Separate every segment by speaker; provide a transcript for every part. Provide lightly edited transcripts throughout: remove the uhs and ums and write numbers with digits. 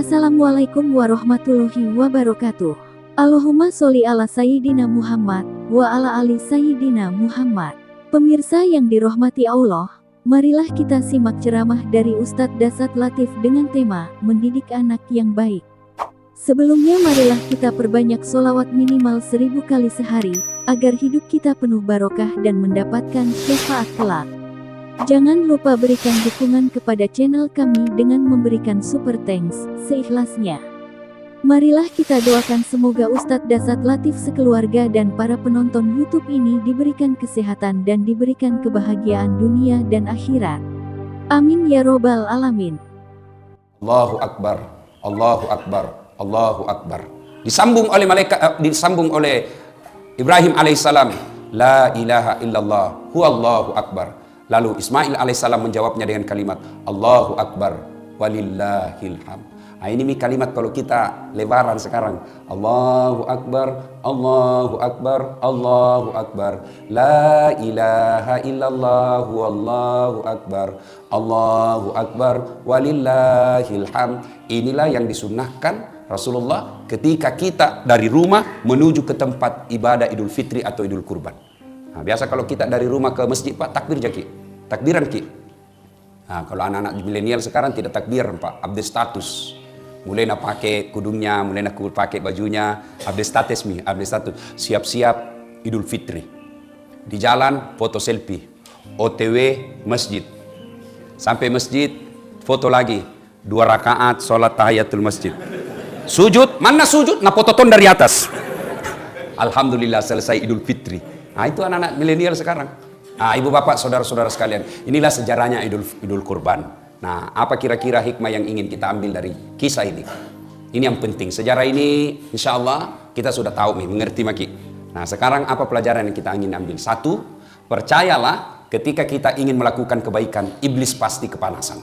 Speaker 1: Assalamualaikum warahmatullahi wabarakatuh. Allahumma sholli ala Sayyidina Muhammad wa ala ali Sayyidina Muhammad. Pemirsa yang dirahmati Allah, marilah kita simak ceramah dari Ustadz Dasat Latif dengan tema mendidik anak yang baik. Sebelumnya marilah kita perbanyak sholawat minimal 1000 kali sehari, agar hidup kita penuh barokah dan mendapatkan syafaat kelak. Jangan lupa berikan dukungan kepada channel kami dengan memberikan super thanks seikhlasnya. Marilah kita doakan semoga Ustadz Dasat Latif sekeluarga dan para penonton YouTube ini diberikan kesehatan dan diberikan kebahagiaan dunia dan akhirat. Amin ya robbal alamin.
Speaker 2: Allahu Akbar, Allahu Akbar, Allahu Akbar. Disambung oleh malaikat, disambung oleh Ibrahim alaihissalam. La ilaha illallah, huwallahu akbar. Lalu Ismail alaihissalam menjawabnya dengan kalimat Allahu Akbar walillahil hamd. Nah, ini kalimat kalau kita lebaran sekarang. Allahu Akbar, Allahu Akbar, Allahu Akbar. La ilaha illallah, wallahu akbar. Allahu Akbar walillahil hamd. Inilah yang disunnahkan Rasulullah ketika kita dari rumah menuju ke tempat ibadah Idul Fitri atau Idul Kurban. Nah, biasa kalau kita dari rumah ke masjid, Pak, takbir jaki, takbiran ki. Nah, kalau anak-anak milenial sekarang tidak takbir, Pak, update status. Mulai nak pakai kudungnya, mulai nak pakai bajunya, update status mi, update status. Siap-siap Idul Fitri. Di jalan foto selfie, OTW masjid. Sampai masjid foto lagi, 2 rakaat sholat tahiyatul masjid. Sujud, mana sujud? Nah, foto ton dari atas. Alhamdulillah selesai Idul Fitri. Nah, itu anak-anak milenial sekarang. Nah, ibu bapak, saudara-saudara sekalian, inilah sejarahnya Idul Kurban. Nah, apa kira-kira hikmah yang ingin kita ambil dari kisah ini? Ini yang penting. Sejarah ini, insya Allah kita sudah tahu, mengerti maki. Nah, sekarang apa pelajaran yang kita ingin ambil? 1, percayalah ketika kita ingin melakukan kebaikan, iblis pasti kepanasan.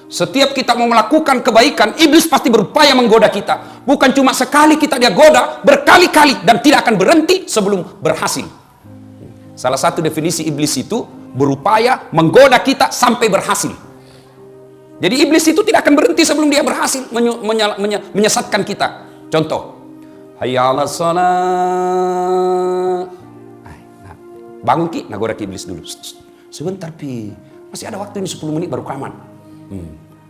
Speaker 2: Setiap kita mau melakukan kebaikan, iblis pasti berupaya menggoda kita. Bukan cuma sekali kita dia goda, berkali-kali, dan tidak akan berhenti sebelum berhasil. Salah satu definisi iblis itu berupaya menggoda kita sampai berhasil. Jadi iblis itu tidak akan berhenti sebelum dia berhasil menyesatkan kita. Contoh, hayya 'alas shalah. Bangun ki, nagoda ki iblis dulu. Sebentar pi, masih ada waktu ini 10 menit baru kaman.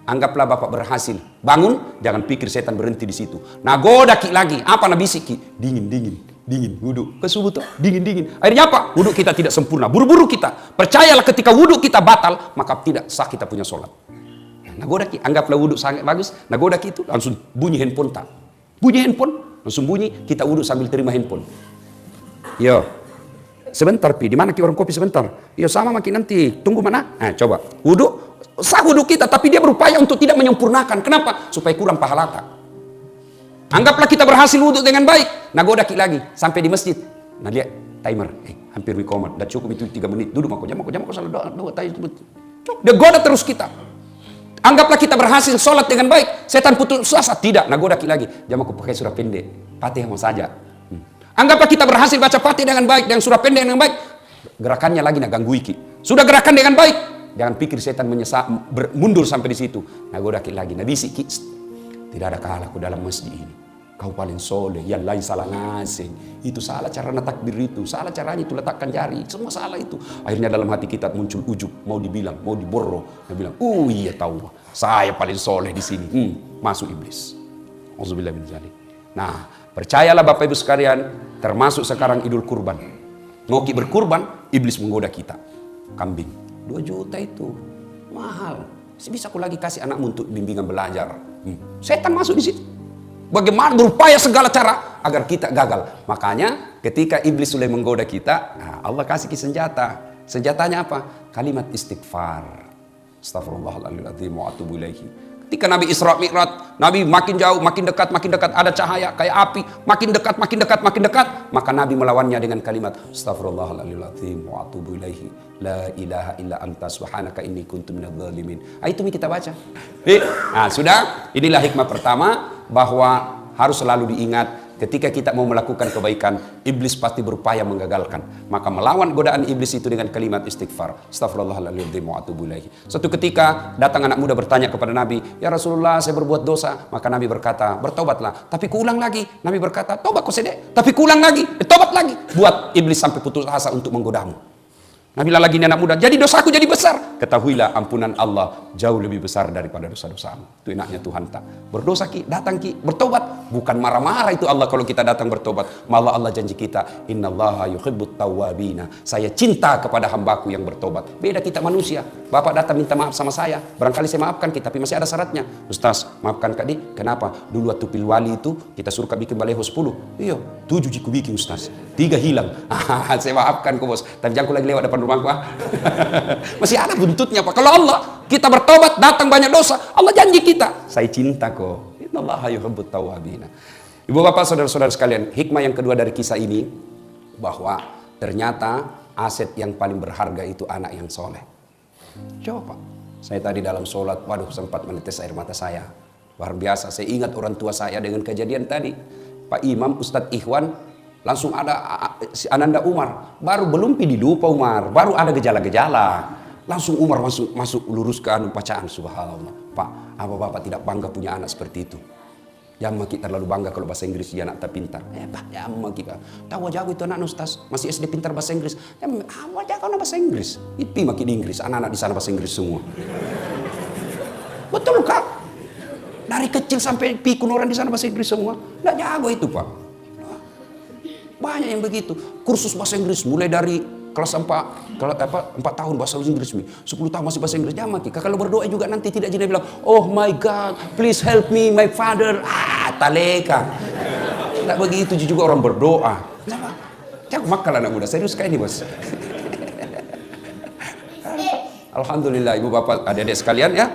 Speaker 2: Anggaplah bapak berhasil. Bangun, jangan pikir setan berhenti di situ. Nagoda ki lagi, apa nabisi ki? Dingin, wudhu ke subuh tuh, dingin. Akhirnya apa? Wudhu kita tidak sempurna, buru-buru kita. Percayalah ketika wudhu kita batal, maka tidak sah kita punya sholat. Nagoda ki, anggaplah wudhu sangat bagus. Nagoda ki itu langsung bunyi handphone tak. Bunyi handphone, langsung bunyi, kita wudhu sambil terima handphone. Yo, sebentar pi, di mana ki orang kopi sebentar? Yo sama makin nanti, tunggu mana? Nah coba, wudhu, sah wudhu kita, tapi dia berupaya untuk tidak menyempurnakan. Kenapa? Supaya kurang pahala tak. Anggaplah kita berhasil wudhu dengan baik. Nagoda ki lagi sampai di masjid. Nah lihat timer, hampir wikomat. Dah cukup itu 3 menit. Duduk mako salah doa tayi. Dia goda terus kita. Anggaplah kita berhasil sholat dengan baik. Setan putus asa, tidak. Nagoda ki lagi. Jangan aku pakai surah pendek. Fatihah saja. Anggaplah kita berhasil baca Fatihah dengan baik, dengan surah pendek dengan baik. Gerakannya lagi nak ganggu iki. Sudah gerakan dengan baik. Jangan pikir setan mundur sampai di situ. Nagoda ki lagi. Nabi si tidak ada kalahku dalam masjid ini. Kau paling soleh, yang lain salah ngasih. Itu salah cara takbir itu, salah caranya itu letakkan jari, semua salah itu. Akhirnya dalam hati kita muncul ujub, mau dibilang, mau diborro. Dia bilang, iya tahu, saya paling soleh di sini. Masuk iblis. Auzubillah min dzalik. Nah, percayalah Bapak Ibu sekalian, termasuk sekarang Idul Kurban. Mau kita berkurban, iblis menggoda kita. Kambing, 2 juta itu mahal. Bisa aku lagi kasih anakmu untuk bimbingan belajar. Setan masuk di situ. Bagaimana berupaya segala cara agar kita gagal. Makanya ketika iblis sudah menggoda kita, Allah kasih senjata. Senjatanya apa? Kalimat istighfar. Astaghfirullahaladzim wa atubu ilaihi. Ketika Nabi Isra Mi'raj, Nabi makin jauh, makin dekat, ada cahaya kayak api, makin dekat. Maka Nabi melawannya dengan kalimat Astaghfirullahaladzim wa atubu ilaihi. La ilaha illa anta subhanaka inni kuntu minadz zalimin. Itu kita baca. Nah, sudah, inilah hikmah pertama bahwa harus selalu diingat ketika kita mau melakukan kebaikan, iblis pasti berupaya menggagalkan. Maka melawan godaan iblis itu dengan kalimat istighfar. Astaghfirullahaladzim wa atubu ilaihi. Suatu ketika datang anak muda bertanya kepada Nabi, "Ya Rasulullah, saya berbuat dosa." Maka Nabi berkata, "Bertobatlah." Tapi kuulang lagi. Nabi berkata, "Tobat kau sedek." Tapi kuulang lagi. Tobat lagi. Buat iblis sampai putus asa untuk menggodamu. Nabi bilang lagi, anak muda, jadi dosaku jadi besar. Ketahuilah ampunan Allah jauh lebih besar daripada dosa-dosamu. Itu enaknya Tuhan tak. Berdosa ki, datang ki, bertobat. Bukan marah-marah itu Allah kalau kita datang bertobat. Malah Allah janji kita, innallaha yuhibbut tawwabina. Saya cinta kepada hambaku yang bertobat. Beda kita manusia. Bapak datang minta maaf sama saya. Barangkali saya maafkan kita, tapi masih ada syaratnya. Ustaz, maafkan Kak Dik. Kenapa? Dulu waktu pilwali itu, kita suruh Kak bikin baleho 10. Iya, 7 jiku bikin Ustaz. 3 hilang. Saya maafkan kok bos. Tapi jangan lagi lewat depan rumahku. Masih ada buntutnya Pak. Kalau Allah, kita bertobat, datang banyak dosa, Allah janji kita, saya cinta kok. Innallaha yuhibbut tawwabina. Ibu bapak saudara-saudara sekalian, hikmah yang kedua dari kisah ini, bahwa ternyata aset yang paling berharga itu anak yang soleh. Coba, saya tadi dalam sholat, waduh sempat menetes air mata saya. Luar biasa, saya ingat orang tua saya dengan kejadian tadi. Pak Imam, Ustadz Ikhwan, langsung ada si Ananda Umar. Baru belum dilupa Umar, baru ada gejala-gejala. Langsung Umar masuk luruskan bacaan, subhanallah. Pak, apa bapak tidak bangga punya anak seperti itu? Jangan kita terlalu bangga kalau bahasa Inggris dia anak tak pintar. Pak, jangan kita. Tahu jago itu anak Ustaz, masih SD pintar bahasa Inggris. Awal jago bahasa Inggris. Itu makin di Inggris, anak-anak di sana bahasa Inggris semua. Betul Kak? Dari kecil sampai pikun orang di sana bahasa Inggris semua. Nggak jago itu Pak. Banyak yang begitu. Kursus bahasa Inggris mulai dari kelas 4 tahun bahasa Inggris, 10 tahun masih bahasa Inggris. Jangan kita kalau berdoa juga nanti tidak jadi bilang, "Oh my God, please help me, my father." Taleka. Tidak begitu juga orang berdoa. Jangan makan anak muda, serius kayak ini bos. Alhamdulillah ibu bapak adik-adik sekalian ya.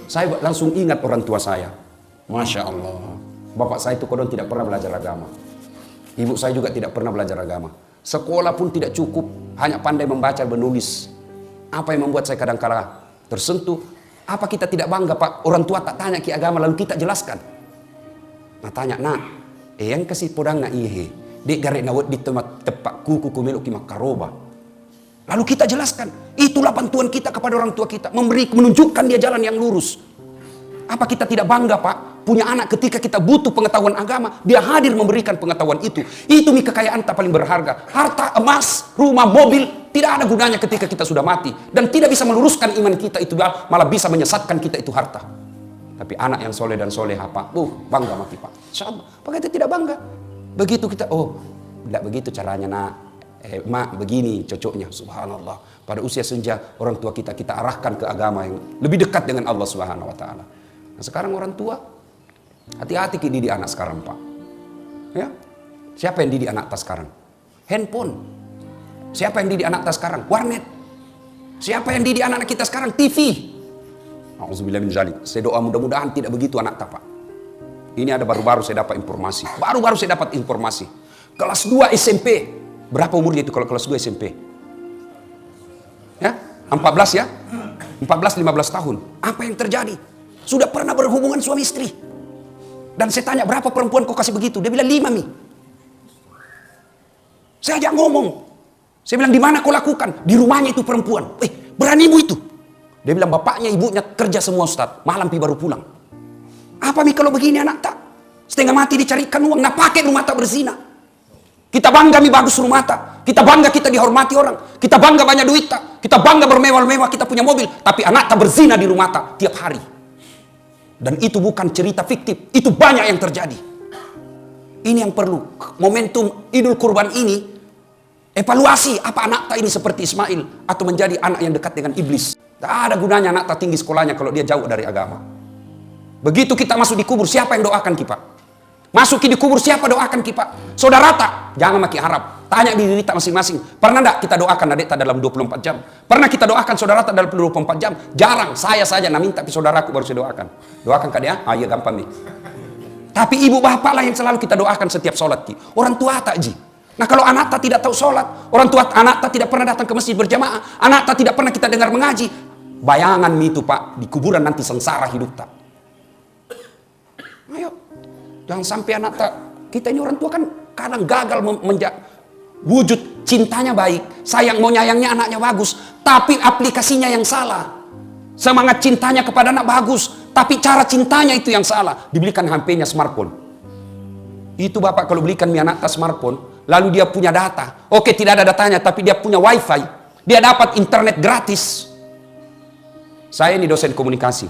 Speaker 2: Saya langsung ingat orang tua saya. Masya Allah. Bapak saya itu kodon tidak pernah belajar agama. Ibu saya juga tidak pernah belajar agama. Sekolah pun tidak cukup, hanya pandai membaca dan menulis. Apa yang membuat saya kadang-kala tersentuh? Apa kita tidak bangga Pak? Orang tua tak tanya ke agama lalu kita jelaskan. Nah tanya, yang kasih podang na ihe, dek garek nawat di tempat tepak kuku kumeluk makaroba. Lalu kita jelaskan, itulah bantuan kita kepada orang tua kita, menunjukkan dia jalan yang lurus. Apa kita tidak bangga Pak? Punya anak ketika kita butuh pengetahuan agama, dia hadir memberikan pengetahuan itu. Itu kekayaan tak paling berharga. Harta, emas, rumah, mobil, tidak ada gunanya ketika kita sudah mati. Dan tidak bisa meluruskan iman kita itu, malah bisa menyesatkan kita itu harta. Tapi anak yang soleh dan soleha Pak, bangga mati Pak. InsyaAllah, Pak kita tidak bangga. Begitu kita, tidak begitu caranya nak. Mak begini cocoknya, subhanallah. Pada usia senja, orang tua kita arahkan ke agama yang lebih dekat dengan Allah Subhanahu Wa Taala. Nah sekarang orang tua, hati-hati ke didik anak sekarang Pak. Ya, siapa yang didik anak tas sekarang? Handphone. Siapa yang didik anak tas sekarang? Warnet. Siapa yang didik anak kita sekarang? TV. Auzubillah min zalik. Saya doa mudah-mudahan tidak begitu anak tak Pak. Ini ada baru-baru saya dapat informasi. Baru-baru saya dapat informasi. Kelas 2 SMP. Berapa umurnya itu kalau kelas 2 SMP? Ya, 14 ya? 14-15 tahun. Apa yang terjadi? Sudah pernah berhubungan suami istri. Dan saya tanya, berapa perempuan kau kasih begitu? Dia bilang 5 Mi. Saya ajak ngomong. Saya bilang, di mana kau lakukan? Di rumahnya itu perempuan. Beranimu itu? Dia bilang, bapaknya, ibunya kerja semua Ustaz. Malam baru pulang. Apa Mi kalau begini anak tak? Setengah mati dicarikan uang. Nah pakai rumah tak berzina. Kita bangga Mi bagus rumah tak. Kita bangga kita dihormati orang. Kita bangga banyak duit tak. Kita bangga bermewah-mewah kita punya mobil. Tapi anak tak berzina di rumah tak tiap hari. Dan itu bukan cerita fiktif, itu banyak yang terjadi. Ini yang perlu. Momentum Idul Kurban ini, evaluasi apa anak tak ini seperti Ismail atau menjadi anak yang dekat dengan iblis. Tak ada gunanya anak tak tinggi sekolahnya kalau dia jauh dari agama. Begitu kita masuk di kubur, siapa yang doakan kita? Masuk di kubur, siapa doakan kita? Saudara tak? Jangan makin harap. Tanya di diri tak masing-masing. Pernah tak kita doakan adik tak dalam 24 jam? Pernah kita doakan saudara tak dalam 24 jam? Jarang. Saya saja minta tapi saudaraku baru saya doakan. Doakan ke dia? Iya gampang nih. Tapi ibu bapak lah yang selalu kita doakan setiap sholat. Orang tua tak ji. Nah kalau anak tak tidak tahu sholat, orang tua anak tak tidak pernah datang ke masjid berjamaah, anak tak tidak pernah kita dengar mengaji. Bayangan itu Pak, di kuburan nanti sengsara hidup tak. Ayo, jangan sampai anak tak Kita ini orang tua kan kadang gagal wujud cintanya baik, sayang mau nyayangnya anaknya bagus, tapi aplikasinya yang salah. Semangat cintanya kepada anak bagus, tapi cara cintanya itu yang salah. Dibelikan HP-nya smartphone. Itu bapak kalau belikan anak smartphone, lalu dia punya data. Oke, tidak ada datanya, tapi dia punya wifi. Dia dapat internet gratis. Saya ini dosen komunikasi.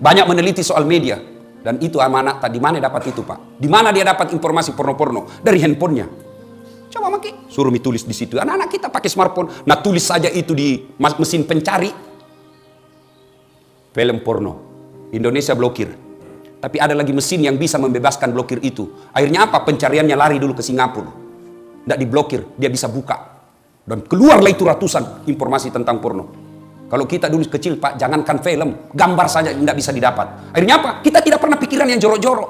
Speaker 2: Banyak meneliti soal media. Dan itu amanat, di mana dapat itu pak? Di mana dia dapat informasi porno-porno? Dari handphonenya. Coba maki, suruh tulis di situ. Anak-anak kita pakai smartphone, nah tulis saja itu di mesin pencari. Film porno, Indonesia blokir. Tapi ada lagi mesin yang bisa membebaskan blokir itu. Akhirnya apa? Pencariannya lari dulu ke Singapura. Tidak diblokir, dia bisa buka. Dan keluarlah itu ratusan informasi tentang porno. Kalau kita dulu kecil pak, jangankan film, gambar saja tidak bisa didapat. Akhirnya apa? Kita tidak pernah pikiran yang jorok-jorok.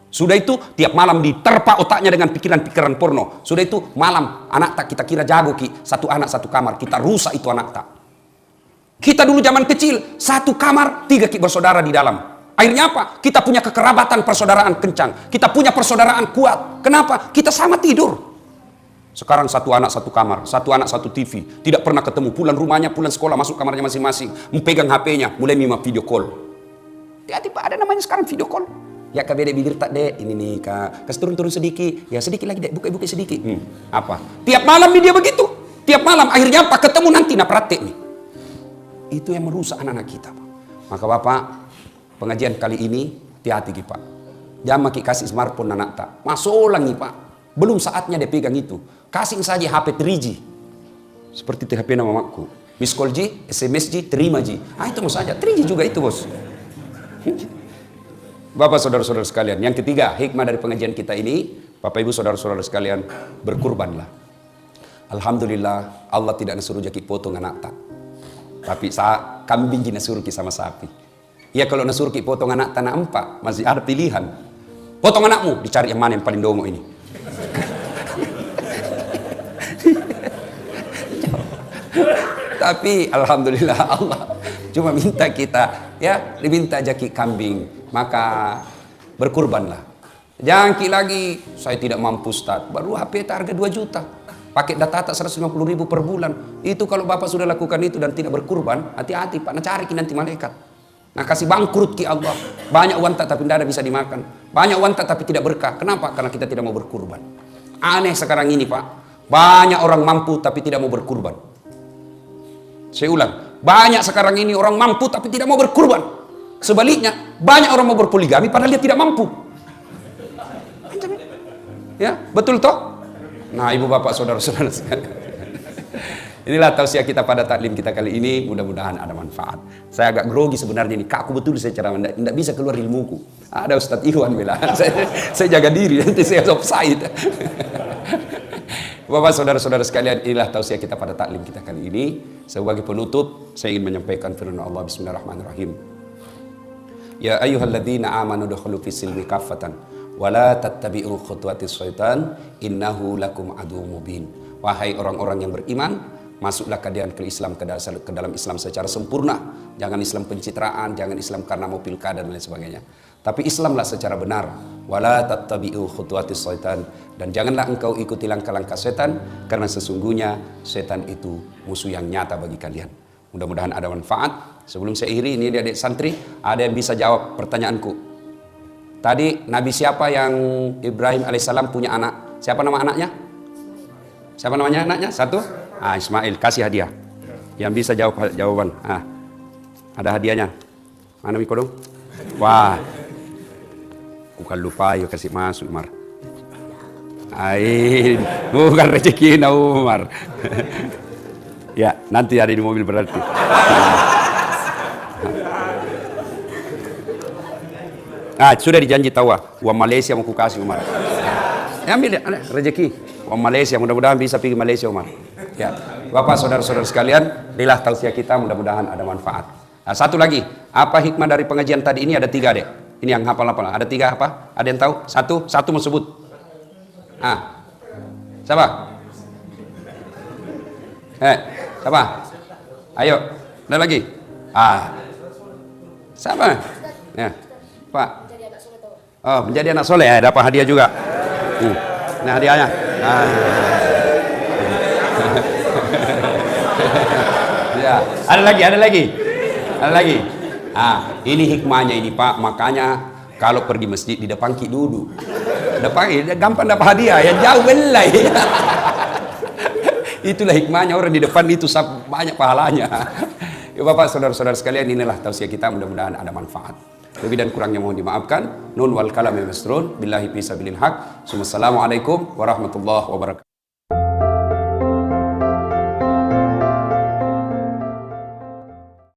Speaker 2: Sudah itu tiap malam diterpa otaknya dengan pikiran-pikiran porno. Sudah itu malam anak tak kita kira jago ki, satu anak satu kamar, kita rusak itu anak tak. Kita dulu zaman kecil, satu kamar, 3 bersaudara di dalam. Akhirnya apa? Kita punya kekerabatan persaudaraan kencang. Kita punya persaudaraan kuat. Kenapa? Kita sama tidur. Sekarang satu anak satu kamar, satu anak satu TV. Tidak pernah ketemu, pulang rumahnya, pulang sekolah, masuk kamarnya masing-masing. Memegang HP-nya, mulai mima video call. Tiba-tiba ada namanya sekarang video call. Ya kak beda bibir tak dek, ini nih kak. Kasih turun sedikit. Ya sedikit lagi dek, buka sedikit. Apa? Tiap malam nih dia begitu. Tiap malam, akhirnya apa? Ketemu nanti, praktek nih. Itu yang merusak anak-anak kita pak. Maka bapak, pengajian kali ini hati-hati pak. Jangan maki kasih smartphone anak tak. Masuk lagi pak. Belum saatnya dia pegang itu. Kasih saja HP 3G. Seperti HP nama mamaku. Miss call G, SMS G, terima G. Itu mau saja. 3G juga itu bos. Bapak saudara-saudara sekalian. Yang ketiga, hikmah dari pengajian kita ini. Bapak ibu saudara-saudara sekalian, berkurbanlah. Alhamdulillah Allah tidak nasuruh jaki potong anak tak. Tapi kambing jina suruh ki sama sapi. Ya kalau nasuruh ki potong anak tanah empat, masih ada pilihan. Potong anakmu, dicari yang mana yang paling dongo ini. Tapi alhamdulillah Allah cuma minta kita ya diminta jaki kambing, maka berkurbanlah. Jangan ki lagi saya tidak mampu Ustaz, baru HP harga 2 juta. Pakai data 150.000 per bulan. Itu kalau bapak sudah lakukan itu dan tidak berkurban, hati-hati pak, nah cari nanti malaikat. Nah kasih bangkrut ki Allah. Banyak uang tapi tidak ada bisa dimakan. Banyak uang tapi tidak berkah. Kenapa? Karena kita tidak mau berkurban. Aneh sekarang ini pak. Banyak orang mampu tapi tidak mau berkurban. Saya ulang. Banyak sekarang ini orang mampu tapi tidak mau berkurban. Sebaliknya, banyak orang mau berpoligami padahal dia tidak mampu. Ya, betul toh? Nah ibu bapak saudara-saudara sekalian, inilah tausiah kita pada taklim kita kali ini. Mudah-mudahan ada manfaat. Saya agak grogi sebenarnya ini, kaku betul saya cara tidak bisa keluar ilmuku. Ada Ustadz Iwan bilang saya jaga diri nanti saya offside. Bapak saudara-saudara sekalian, inilah tausiah kita pada taklim kita kali ini. Sebagai penutup saya ingin menyampaikan firman Allah. Bismillahirrahmanirrahim. Ya ayyuhalladzina amanu dukhulu fis silmi kaffatan wala tattabi'u khutuwatis syaitan innahu lakum aduwwum mubin. Wahai orang-orang yang beriman, masuklah kalian ke Islam, ke dalam Islam secara sempurna. Jangan Islam pencitraan, jangan Islam karena mau pilkada dan lain sebagainya. Tapi Islamlah secara benar. Wala tattabi'u khutuwatis syaitan, dan janganlah engkau ikuti langkah-langkah setan, karena sesungguhnya setan itu musuh yang nyata bagi kalian. Mudah-mudahan ada manfaat. Sebelum saya akhiri, ini adik santri, ada yang bisa jawab pertanyaanku. Tadi Nabi siapa yang Ibrahim alaihissalam punya anak? Siapa nama anaknya? Siapa namanya anaknya? Satu? Ismail. Kasih hadiah. Yang bisa jawab jawaban. Ada hadiahnya. Mana Miko dong? Wah. Bukan lupa, yuk kasih masuk Umar. Bukan rezeki na Umar. Ya, nanti ada di mobil berarti. Sudah dijanji tawa. Uang Malaysia mau kukasih Umar. Ya, ambil ada rezeki. Uang Malaysia, mudah-mudahan bisa pergi Malaysia Umar. Ya, Bapak saudara-saudara sekalian, inilah tausiah kita, mudah-mudahan ada manfaat. Satu lagi, apa hikmah dari pengajian tadi ini? Ada 3 deh. Ini yang hafal-hafal. Ada 3 apa? Ada yang tahu? Satu mau sebut. Siapa? Siapa? Ayo, ada lagi? Siapa? Ya, Pak. Oh, menjadi anak soleh ya, dapat hadiah juga. Nah hadiahnya. Ya, ada lagi. Ini hikmahnya ini Pak, makanya kalau pergi masjid di depan ki duduk. Gampang dapat hadiah, yang jauh belai. Itulah hikmahnya orang di depan itu banyak pahalanya. Ya Bapak, saudara-saudara sekalian, inilah tausiah kita, mudah-mudahan ada manfaat. Lebih dan kurangnya mohon dimaafkan. Nun wal kalam masrun billahi fi sabilil haq. Wassalamualaikum warahmatullahi wabarakatuh.